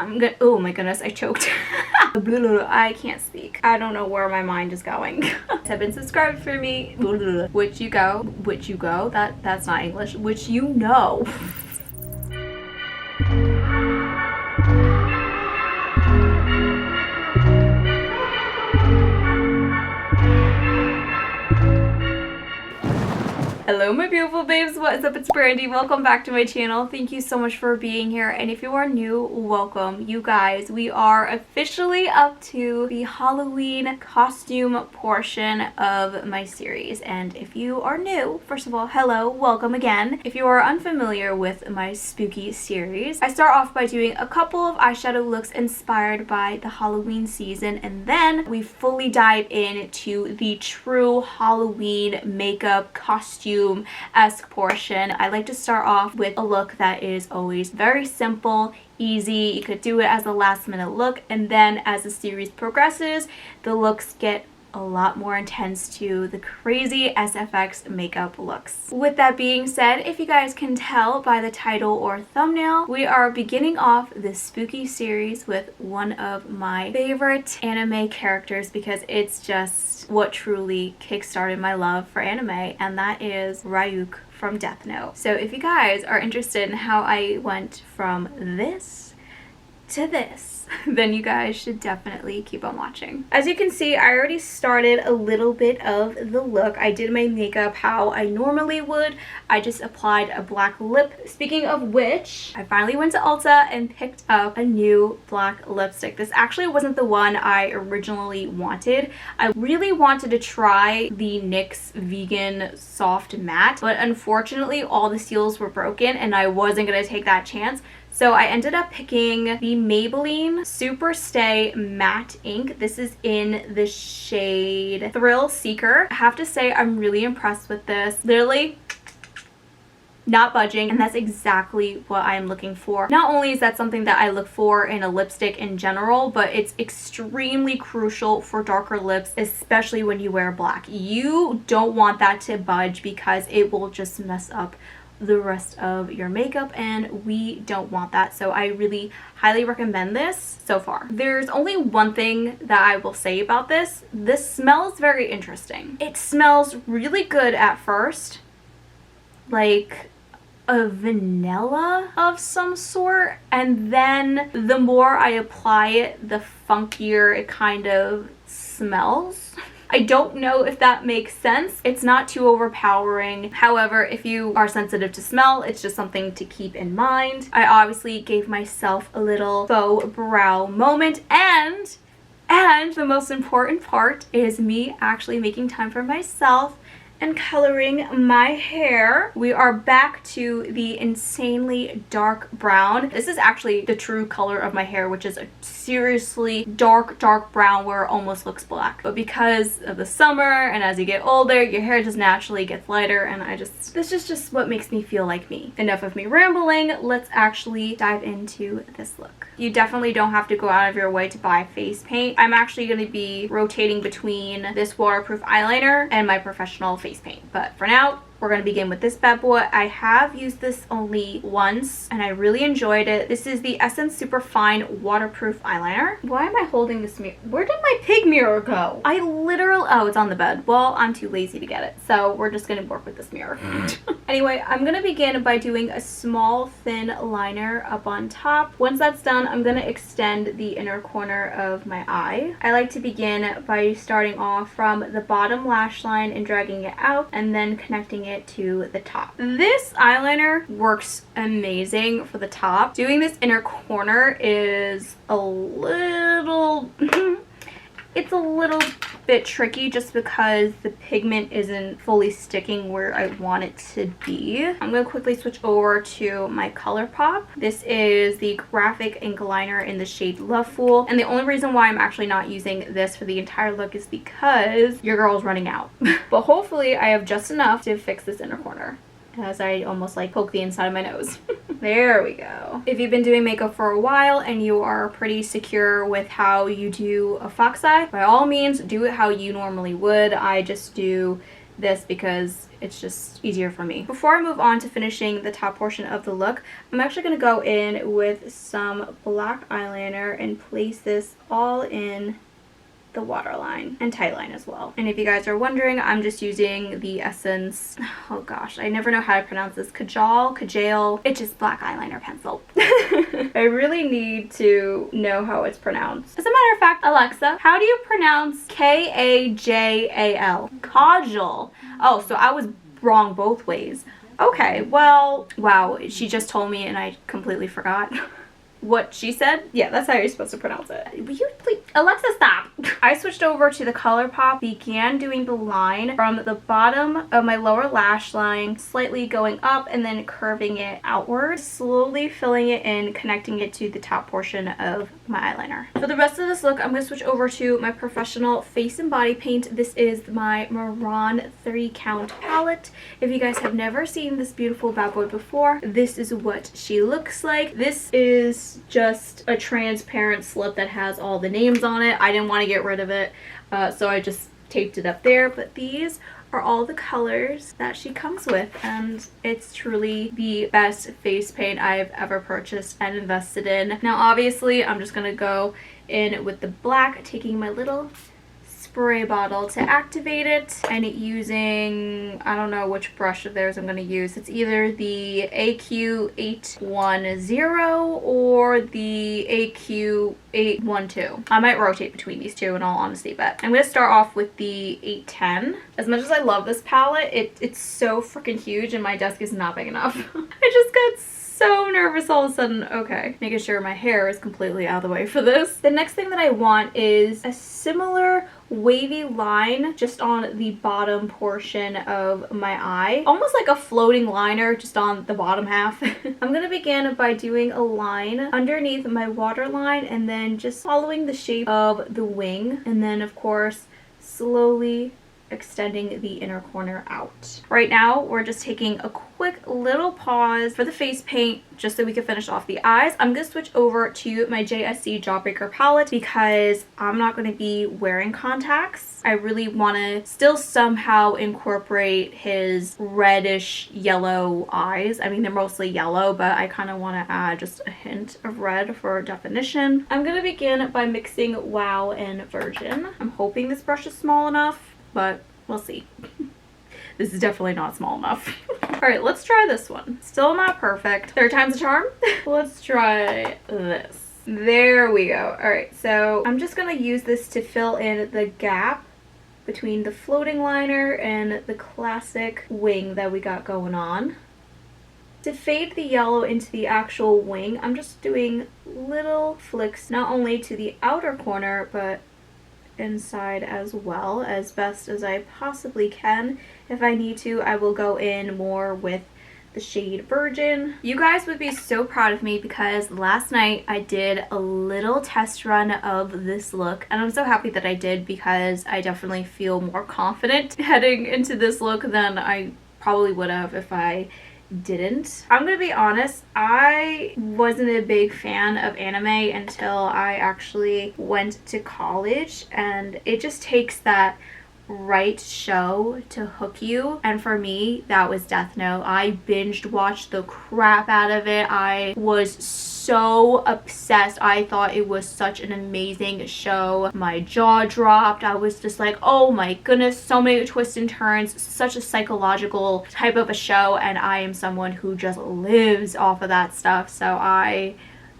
Oh my goodness, I choked. I can't speak. I don't know where my mind is going. Have been subscribed for me. Which you go. That's not English. Which you know. Hello my beautiful babes, what is up? It's Brandi. Welcome back to my channel. Thank you so much for being here, and if you are new, welcome. You guys, we are officially up to the Halloween costume portion of my series, and if you are new, first of all, hello, welcome again. If you are unfamiliar with my spooky series, I start off by doing a couple of eyeshadow looks inspired by the Halloween season, and then we fully dive into the true Halloween makeup costume-esque portion. I like to start off with a look that is always very simple, easy. You could do it as a last minute look, and then as the series progresses, the looks get a lot more intense to the crazy SFX makeup looks. With that being said, if you guys can tell by the title or thumbnail, we are beginning off this spooky series with one of my favorite anime characters because it's just what truly kickstarted my love for anime, and that is Ryuk from Death Note. So if you guys are interested in how I went from this to this, then you guys should definitely keep on watching. As you can see, I already started a little bit of the look. I did my makeup how I normally would. I just applied a black lip. Speaking of which, I finally went to Ulta and picked up a new black lipstick. This actually wasn't the one I originally wanted. I really wanted to try the NYX Vegan Soft Matte, but unfortunately all the seals were broken and I wasn't gonna take that chance. So I ended up picking the Maybelline Super Stay Matte Ink. This is in the shade Thrill Seeker. I have to say I'm really impressed with this. Literally not budging, and that's exactly what I'm looking for. Not only is that something that I look for in a lipstick in general, but it's extremely crucial for darker lips, especially when you wear black. You don't want that to budge because it will just mess up the rest of your makeup, and we don't want that. So I really highly recommend this so far. There's only one thing that I will say about this. This smells very interesting. It smells really good at first, like a vanilla of some sort, and then the more I apply it, the funkier it kind of smells. I don't know if that makes sense. It's not too overpowering. However, if you are sensitive to smell, it's just something to keep in mind. I obviously gave myself a little faux brow moment, and the most important part is me actually making time for myself and coloring my hair. We are back to the insanely dark brown. This is actually the true color of my hair, which is a seriously dark brown where it almost looks black. But because of the summer and as you get older, your hair just naturally gets lighter, and this is just what makes me feel like me. Enough of me rambling, let's actually dive into this look. You definitely don't have to go out of your way to buy face paint. I'm actually going to be rotating between this waterproof eyeliner and my professional face paint, but for now we're going to begin with this bad boy. I have used this only once and I really enjoyed it. This is the Essence Super Fine Waterproof Eyeliner. Why am I holding this mirror? Where did my pig mirror go? I literally, oh, it's on the bed. Well, I'm too lazy to get it, so we're just going to work with this mirror. Anyway, I'm going to begin by doing a small thin liner up on top. Once that's done, I'm going to extend the inner corner of my eye. I like to begin by starting off from the bottom lash line and dragging it out and then connecting it to the top. This eyeliner works amazing for the top. Doing this inner corner is a little it's a little bit tricky just because the pigment isn't fully sticking where I want it to be. I'm going to quickly switch over to my ColourPop. This is the graphic ink liner in the shade Lovefool, and the only reason why I'm actually not using this for the entire look is because your girl's running out. But hopefully I have just enough to fix this inner corner, as I almost like poke the inside of my nose. There we go. If you've been doing makeup for a while and you are pretty secure with how you do a fox eye, by all means do it how you normally would. I just do this because it's just easier for me. Before I move on to finishing the top portion of the look, I'm actually going to go in with some black eyeliner and place this all in the waterline and tightline as well. And if you guys are wondering, I'm just using the Essence, oh gosh, I never know how to pronounce this, Kajal, it's just black eyeliner pencil. I really need to know how it's pronounced. As a matter of fact, Alexa, how do you pronounce Kajal? Kajal. Oh, so I was wrong both ways. Okay, well, wow, she just told me and I completely forgot. What she said? Yeah, that's how you're supposed to pronounce it. Will you please, Alexa, stop. I switched over to the ColourPop, began doing the line from the bottom of my lower lash line, slightly going up and then curving it outward, slowly filling it in, connecting it to the top portion of my eyeliner. For the rest of this look, I'm going to switch over to my professional face and body paint. This is my Mehron 30 count palette. If you guys have never seen this beautiful bad boy before, this is what she looks like. This is just a transparent slip that has all the names on it. I didn't want to get rid of it, so I just taped it up there, but these are all the colors that she comes with, and it's truly the best face paint I've ever purchased and invested in. Now obviously I'm just gonna go in with the black, taking my little spray bottle to activate it and using, I don't know which brush of theirs I'm going to use. It's either the AQ 810 or the AQ 812. I might rotate between these two in all honesty, but I'm going to start off with the 810. As much as I love this palette, it's so freaking huge and my desk is not big enough. I just got so nervous all of a sudden. Okay, making sure my hair is completely out of the way for this. The next thing that I want is a similar wavy line just on the bottom portion of my eye, almost like a floating liner just on the bottom half. I'm gonna begin by doing a line underneath my waterline and then just following the shape of the wing, and then of course slowly extending the inner corner out. Right now we're just taking a quick little pause for the face paint just so we can finish off the eyes. I'm going to switch over to my JSC Jawbreaker Palette because I'm not going to be wearing contacts. I really want to still somehow incorporate his reddish yellow eyes. I mean, they're mostly yellow, but I kind of want to add just a hint of red for definition. I'm going to begin by mixing Wow and Virgin. I'm hoping this brush is small enough, but we'll see. This is definitely not small enough. All right, let's try this one. Still not perfect. Third time's a charm. Let's try this. There we go. All right, so I'm just gonna use this to fill in the gap between the floating liner and the classic wing that we got going on. To fade the yellow into the actual wing, I'm just doing little flicks, not only to the outer corner, but inside as well, as best as I possibly can. If I need to, I will go in more with the shade Virgin. You guys would be so proud of me because last night I did a little test run of this look, and I'm so happy that I did because I definitely feel more confident heading into this look than I probably would have if I didn't. I'm gonna be honest, I wasn't a big fan of anime until I actually went to college, and it just takes that right show to hook you, and for me that was Death Note. I binged watched the crap out of it. I was so obsessed. I thought it was such an amazing show. My jaw dropped. I was just like, oh my goodness, so many twists and turns, such a psychological type of a show, and I am someone who just lives off of that stuff, so I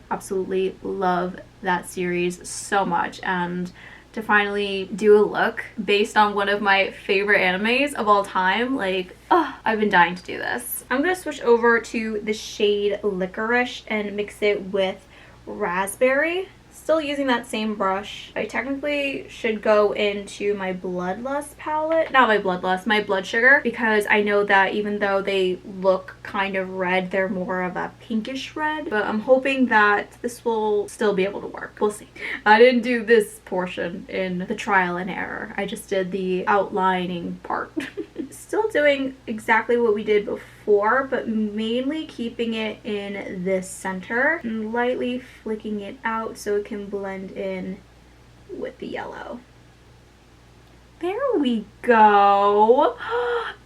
absolutely love that series so much. And to finally do a look based on one of my favorite animes of all time, like, oh, I've been dying to do this. I'm gonna switch over to the shade Licorice and mix it with Raspberry. Still using that same brush. I technically should go into my Bloodlust palette. Not my Bloodlust, my Blood Sugar, because I know that even though they look kind of red, they're more of a pinkish red. But I'm hoping that this will still be able to work. We'll see. I didn't do this portion in the trial and error. I just did the outlining part. Still doing exactly what we did before, but mainly keeping it in this center and lightly flicking it out so it can blend in with the yellow. There we go.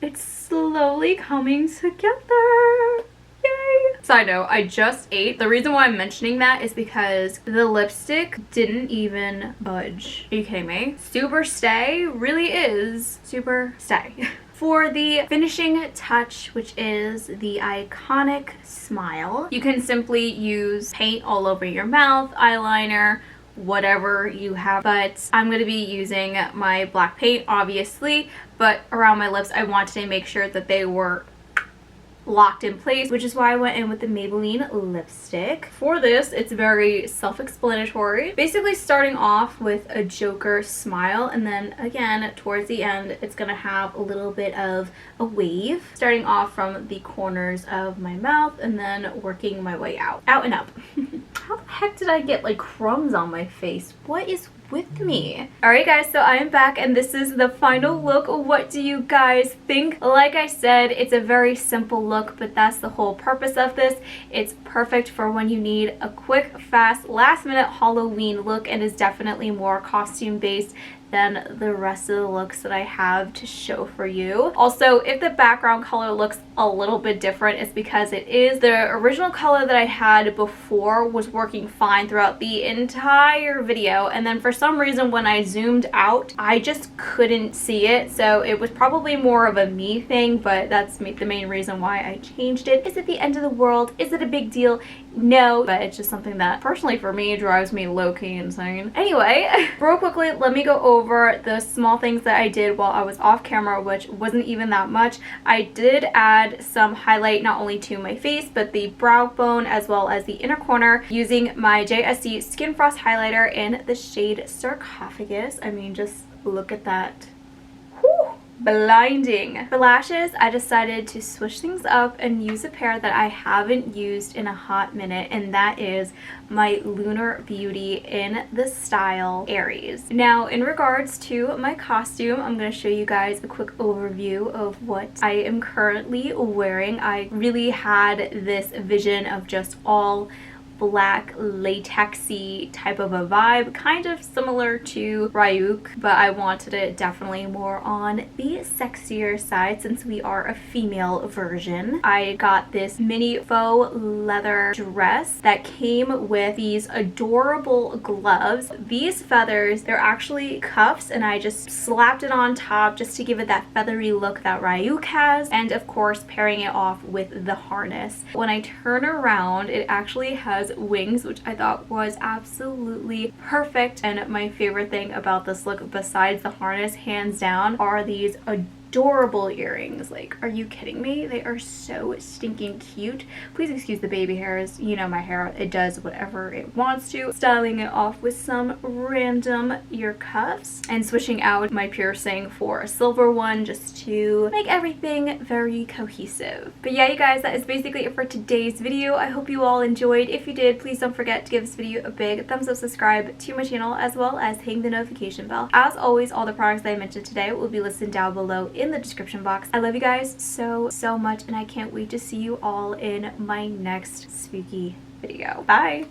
It's slowly coming together. Yay! Side note, I just ate. The reason why I'm mentioning that is because the lipstick didn't even budge. Are you kidding me? Super stay really is super stay. For the finishing touch, which is the iconic smile, you can simply use paint all over your mouth, eyeliner, whatever you have, but I'm going to be using my black paint obviously, but around my lips I wanted to make sure that they were locked in place, which is why I went in with the Maybelline lipstick. For this, it's very self-explanatory. Basically starting off with a Joker smile, and then again towards the end it's gonna have a little bit of a wave, starting off from the corners of my mouth and then working my way out and up. How the heck did I get like crumbs on my face? What is with me? Alright guys, so I am back and this is the final look. What do you guys think? Like I said, it's a very simple look, but that's the whole purpose of this. It's perfect for when you need a quick, fast, last minute Halloween look, and is definitely more costume based than the rest of the looks that I have to show for you. Also, if the background color looks a little bit different, it's because it is the original color that I had before was working fine throughout the entire video, and then for some reason when I zoomed out I just couldn't see it, so it was probably more of a me thing, but that's the main reason why I changed it. Is it the end of the world? Is it a big deal? No, but it's just something that personally for me drives me low-key insane. Anyway, real quickly, let me go over the small things that I did while I was off camera, which wasn't even that much. I did add some highlight not only to my face, but the brow bone as well as the inner corner using my JSC Skin Frost highlighter in the shade Sarcophagus. I mean, just look at that. Whew. Blinding. For lashes, I decided to switch things up and use a pair that I haven't used in a hot minute, and that is my Lunar Beauty in the style Aries. Now, in regards to my costume, I'm going to show you guys a quick overview of what I am currently wearing. I really had this vision of just all black latexy type of a vibe, kind of similar to Ryuk, but I wanted it definitely more on the sexier side since we are a female version. I got this mini faux leather dress that came with these adorable gloves. These feathers, they're actually cuffs, and I just slapped it on top just to give it that feathery look that Ryuk has, and of course pairing it off with the harness. When I turn around, it actually has wings, which I thought was absolutely perfect. And my favorite thing about this look, besides the harness, hands down, are these adorable earrings. Like, are you kidding me? They are so stinking cute. Please excuse the baby hairs. You know my hair, it does whatever it wants to. Styling it off with some random ear cuffs and switching out my piercing for a silver one just to make everything very cohesive. But yeah, you guys, that is basically it for today's video. I hope you all enjoyed. If you did, please don't forget to give this video a big thumbs up, subscribe to my channel, as well as hang the notification bell. As always, all the products that I mentioned today will be listed down below in the description box. I love you guys so much, and I can't wait to see you all in my next spooky video. Bye!